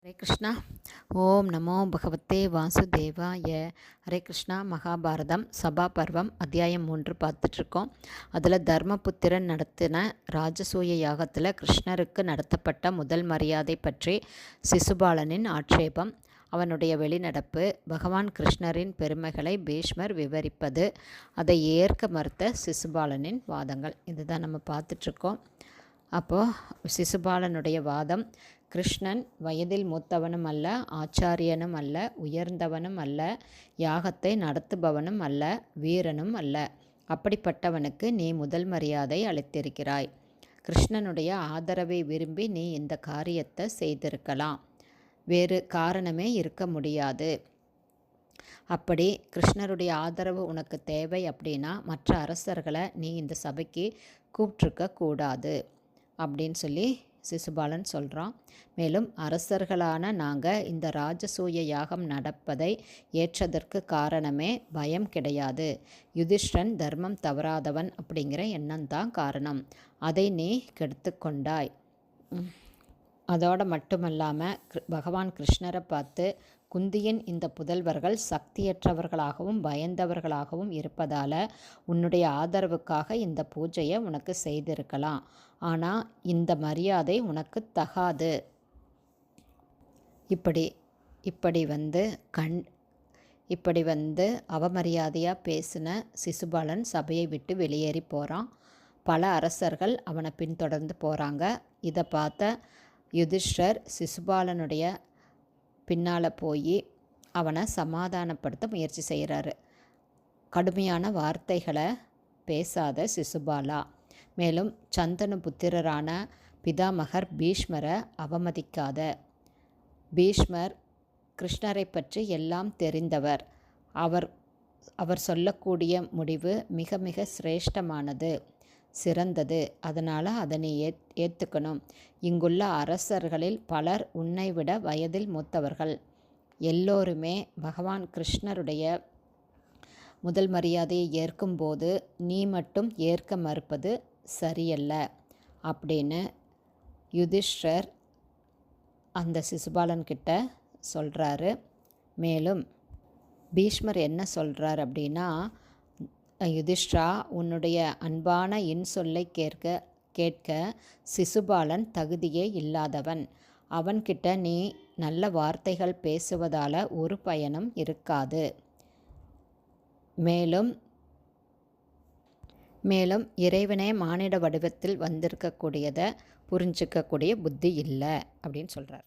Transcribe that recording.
ஹரே கிருஷ்ணா. ஓம் நமோ பகவத்தே வாசுதேவாய. ஹரே கிருஷ்ணா. மகாபாரதம் சபா பர்வம் அத்தியாயம் 3 பார்த்துட்ருக்கோம். அதில் தர்மபுத்திரன் நடத்தின ராஜசூய யாகத்தில் கிருஷ்ணருக்கு நடத்தப்பட்ட முதல் மரியாதை பற்றி சிசுபாலனின் ஆட்சேபம், அவனுடைய வெளிநடப்பு, பகவான் கிருஷ்ணரின் பெருமைகளை பீஷ்மர் விவரிப்பது, அதை ஏற்க மறுத்த சிசுபாலனின் வாதங்கள், இதுதான் நம்ம பார்த்துட்ருக்கோம். அப்போது சிசுபாலனுடைய வாதம், கிருஷ்ணன் வயதில் மூத்தவனும் அல்ல, ஆச்சாரியனும் அல்ல, உயர்ந்தவனும் அல்ல, யாகத்தை நடத்துபவனும் அல்ல, வீரனும் அல்ல. அப்படிப்பட்டவனுக்கு நீ முதல் மரியாதை அளித்திருக்கிறாய். கிருஷ்ணனுடைய ஆதரவை விரும்பி நீ இந்த காரியத்தை செய்திருக்கலாம். வேறு காரணமே இருக்க முடியாது. அப்படி கிருஷ்ணருடைய ஆதரவு உனக்கு தேவை அப்படின்னா மற்ற அரசர்களை நீ இந்த சபைக்கு கூப்பிட்ருக்க கூடாது அப்படின்னு சொல்லி சிசுபாலன் சொல்கிறான். மேலும் அரசர்களான நாங்கள் இந்த ராஜசூய யாகம் நடப்பதை ஏற்றதற்கு காரணமே பயம் கிடையாது. யுதிஷ்டன் தர்மம் தவறாதவன் அப்படிங்கிற எண்ணம்தான் காரணம். அதை நீ கெடுத்து கொண்டாய். அதோடு மட்டுமல்லாமல் பகவான் கிருஷ்ணரை பார்த்து, குந்தியின் இந்த புதல்வர்கள் சக்தியற்றவர்களாகவும் பயந்தவர்களாகவும் இருப்பதால் உன்னுடைய ஆதரவுக்காக இந்த பூஜையை உனக்கு செய்திருக்கலாம். ஆனால் இந்த மரியாதை உனக்கு தகாது. இப்படி வந்து அவமரியாதையாக பேசின சிசுபாலன் சபையை விட்டு வெளியேறி போகிறான். பல அரசர்கள் அவனை பின்தொடர்ந்து போகிறாங்க. இதை பார்த்த யுதிஷ்டர் சிசுபாலனுடைய பின்னால் போய் அவனை சமாதானப்படுத்த முயற்சி செய்கிறாரு. கடுமையான வார்த்தைகளை பேசாத சிசுபாலா, மேலும் சந்தனு புத்திரரான பிதாமகர் பீஷ்மரை அவமதிக்காத. பீஷ்மர் கிருஷ்ணரை பற்றி எல்லாம் தெரிந்தவர். அவர் சொல்லக்கூடிய முடிவு மிக மிக சிரேஷ்டமானது, சிறந்தது. அதனால் அதை நீ ஏற்றுக்கணும். இங்குள்ள அரசர்களில் பலர் உன்னை விட வயதில் மூத்தவர்கள். எல்லோருமே பகவான் கிருஷ்ணருடைய முதல் மரியாதையை ஏற்கும்போது நீ மட்டும் ஏற்க மறுப்பது சரியல்ல அப்படின்னு யுதிஷ்டர் அந்த சிசுபாலன்கிட்ட சொல்கிறாரு. மேலும் பீஷ்மர் என்ன சொல்கிறார் அப்படின்னா, யுதிஷ்டா, உன்னுடைய அன்பான இன்சொல்லை கேட்க சிசுபாலன் தகுதியே இல்லாதவன். அவன்கிட்ட நீ நல்ல வார்த்தைகள் பேசுவதால் ஒரு பயனும் இருக்காது. மேலும் இறைவனே மானிட வடிவத்தில் வந்திருக்கக்கூடியதை புரிஞ்சிக்கக்கூடிய புத்தி இல்லை அப்படின்னு சொல்கிறார்.